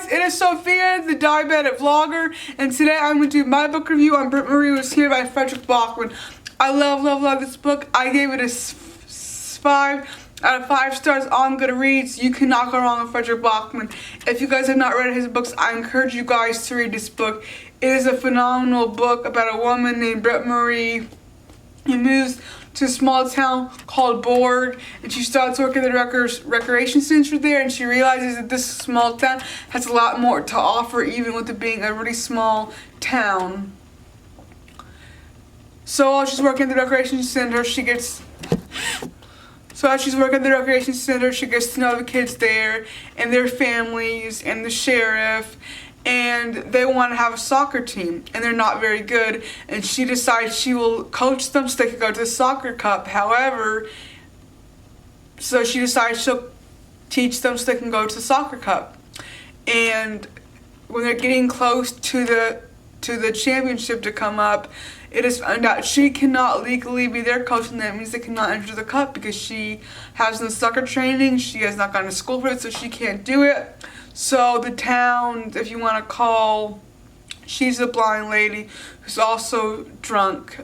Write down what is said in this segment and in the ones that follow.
guys, it is Sophia, the diabetic vlogger, and today I'm going to do my book review on BRIT-MAIRE was here by Fredrik. I love this book. I gave it a 5 out of 5 stars on Goodreads. You cannot go wrong with Fredrik. If you guys have not read his books, I encourage you guys to read this book. It is a phenomenal book about a woman named Brit-Marie who moves to a small town called Borg, and she starts working at the recreation center there, and she realizes that this small town has a lot more to offer, even with it being a really small town. So while she's working at the recreation center, she gets to know the kids there and their families and the sheriff, and they want to have a soccer team, and they're not very good, and she decides she will coach them so they can go to the soccer cup. However, so she decides she'll teach them so they can go to the soccer cup, and when they're getting close to the championship to come up, it is found out she cannot legally be their coach, and that means they cannot enter the cup because she has no soccer training. She has not gone to school for it, so she can't do it. So the town, if you want to call, she's a blind lady who's also a drunk,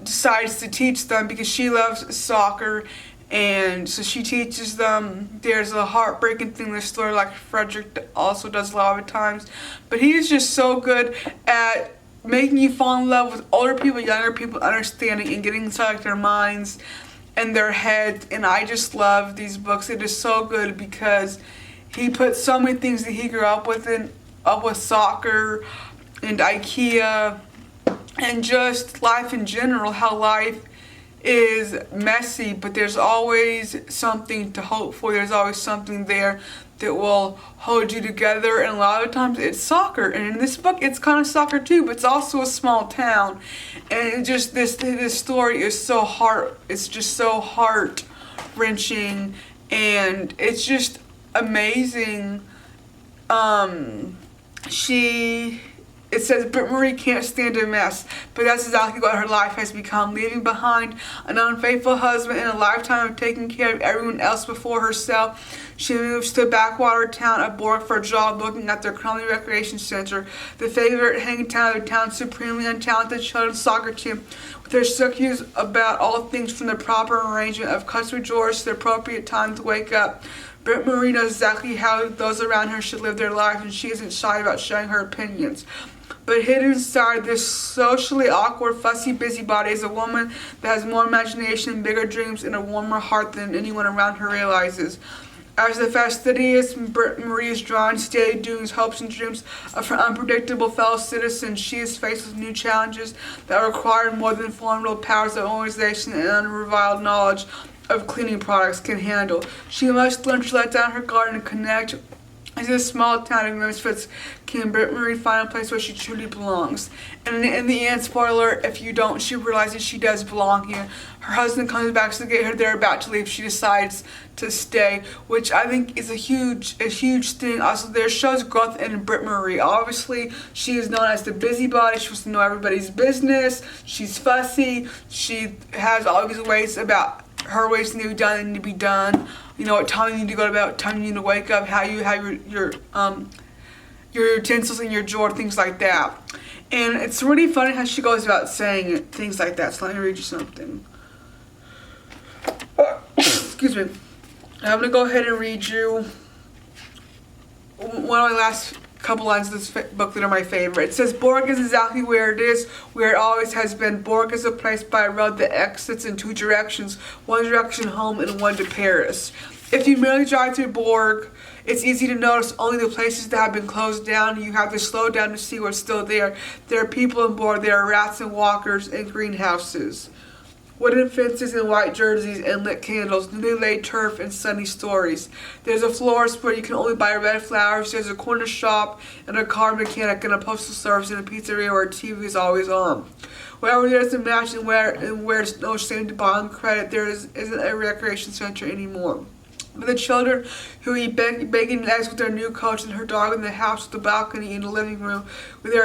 decides to teach them because she loves soccer, and so she teaches them. There's a heartbreaking thing in the story, like Fredrik also does a lot of times, but he's just so good at making you fall in love with older people, younger people, understanding and getting inside their minds and their heads. And I just love these books. It is so good because he puts so many things that he grew up with soccer and IKEA and just life in general, how life is messy, but there's always something to hope for. There's always something there that will hold you together, and a lot of times it's soccer. And in this book, it's kind of soccer too, but it's also a small town. And it just this story is so it's just so heart wrenching, and it's just amazing. It says Brit-Marie can't stand a mess, but that's exactly what her life has become, leaving behind an unfaithful husband and a lifetime of taking care of everyone else before herself. She moves to a backwater town of Borg for a job looking at their crumbling recreation center, the favorite hanging town of the town's supremely untalented children's soccer team, with their strict views about all things from the proper arrangement of customary chores to the appropriate time to wake up. Brit-Marie knows exactly how those around her should live their life, and she isn't shy about sharing her opinions. But hidden inside this socially awkward, fussy busybody is a woman that has more imagination, bigger dreams, and a warmer heart than anyone around her realizes. As the fastidious Brit-Marie is drawn to steady doings, hopes, and dreams of her unpredictable fellow citizens, she is faced with new challenges that require more than formidable powers of organization and unreviled knowledge of cleaning products can handle. She must learn to let down her guard and connect. As a small town of misfits, can Brit-Marie find a place where she truly belongs? And in the end, spoiler, if you don't, she realizes she does belong here. Her husband comes back to get her. They're about to leave. She decides to stay, which I think is a huge thing. Also, there shows growth in Brit-Marie. Obviously, she is known as the busybody. She wants to know everybody's business. She's fussy. She has all these ways about her ways need to be done and need to be done. You know what time you need to go to bed, what time you need to wake up, how you have your utensils in your drawer, things like that. And it's really funny how she goes about saying it, things like that. So let me read you something. Excuse me. I'm gonna go ahead and read you one of my last couple lines of this book that are my favorite. It says, Borg is exactly where it is, where it always has been. Borg is a place by a road that exits in 2 directions, one direction home and one to Paris. If you merely drive through Borg, it's easy to notice only the places that have been closed down. You have to slow down to see what's still there. There are people in Borg, there are rats and walkers and greenhouses, wooden fences and white jerseys and lit candles, newly laid turf and sunny stories. There's a florist where you can only buy red flowers. There's a corner shop and a car mechanic and a postal service and a pizzeria where TV is always on. Wherever there's a match and where it's no shame to buy on credit, there isn't a recreation center anymore. But the children who eat bacon and eggs with their new coach and her dog in the house with the balcony in the living room, when there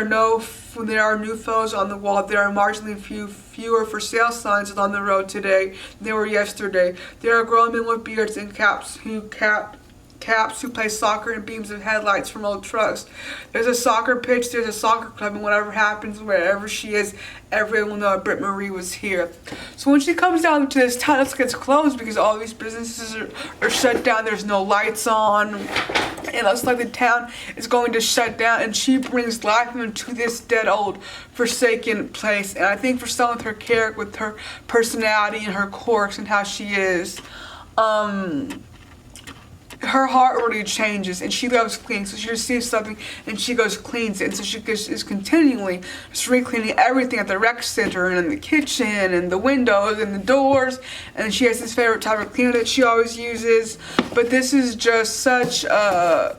are new photos on the wall, there are marginally fewer for sale signs on the road today than there were yesterday. There are grown men with beards and caps who caps who play soccer in beams of headlights from old trucks. There's a soccer pitch, there's a soccer club, and whatever happens, wherever she is, everyone will know Brit-Marie was here. So when she comes down to this town, it gets closed because all these businesses are shut down. There's no lights on. It looks like the town is going to shut down, and she brings life into this dead, old, forsaken place. And I think for some with her character, with her personality and her quirks and how she is, her heart really changes, and she loves cleaning. So she receives something and she goes cleans it, and so she is continually just re-cleaning everything at the rec center and in the kitchen and the windows and the doors. And she has this favorite type of cleaner that she always uses. But this is just such an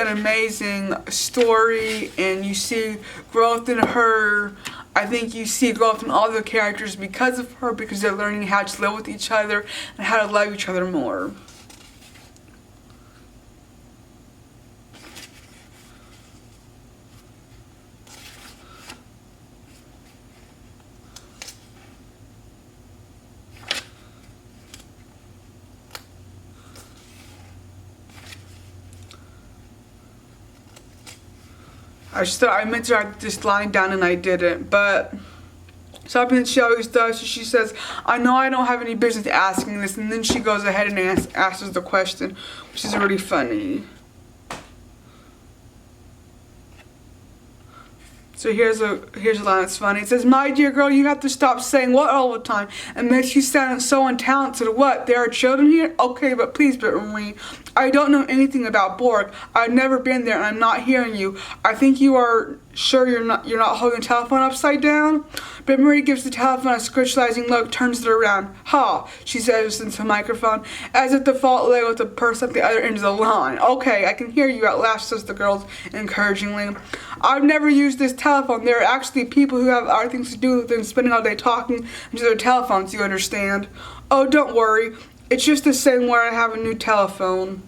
amazing story, and you see growth in her. I think you see growth in all the characters because of her, because they're learning how to live with each other and how to love each other more. I meant to write this line down and I didn't, but something that she always does, she says, I know I don't have any business asking this, and then she goes ahead and asks the question, which is really funny. So here's a line that's funny. It says, my dear girl, you have to stop saying what all the time. It makes you sound so untalented. What? There are children here? Okay, but please, Brit-Marie. I don't know anything about Borg. I've never been there, and I'm not hearing you. I think you are sure you're not holding the telephone upside down? Brit-Marie gives the telephone a scrutinising look, turns it around. Ha, she says into the microphone, as if the fault lay with the person at the other end of the line. Okay, I can hear you at last, says the girl encouragingly. I've never used this telephone. There are actually people who have other things to do than spending all day talking into their telephones, you understand? Oh, don't worry. It's just the same where I have a new telephone.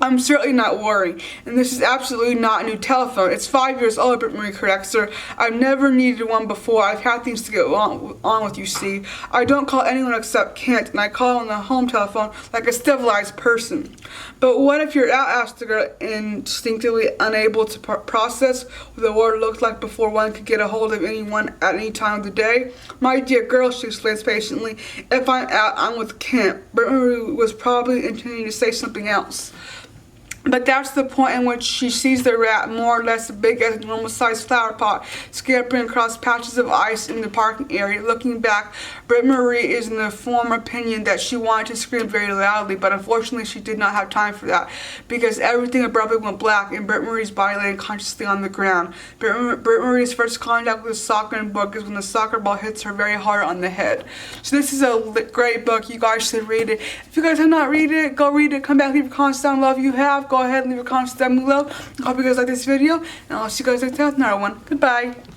I'm certainly not worrying, and this is absolutely not a new telephone. It's 5 years old, Brit-Marie corrects her. I've never needed one before. I've had things to get on with, you see. I don't call anyone except Kent, and I call on the home telephone like a civilized person. But what if you're out, asked the girl, instinctively unable to process what the world looked like before one could get a hold of anyone at any time of the day? My dear girl, she explains patiently, if I'm out, I'm with Kent. Brit-Marie was probably intending to say something else. But that's the point in which she sees the rat, more or less as big as a normal-sized flower pot, scampering across patches of ice in the parking area. Looking back, Brit-Marie is in the form opinion that she wanted to scream very loudly, but unfortunately she did not have time for that, because everything abruptly went black and Brit-Marie's body lay unconsciously on the ground. Brit-Marie's first contact with the soccer book is when the soccer ball hits her very hard on the head. So this is a great book. You guys should read it. If you guys have not read it, go read it. Come back, leave your comments down below if you have. Go ahead and leave a comment down below. I hope you guys like this video, and I'll see you guys next time with another one. Goodbye.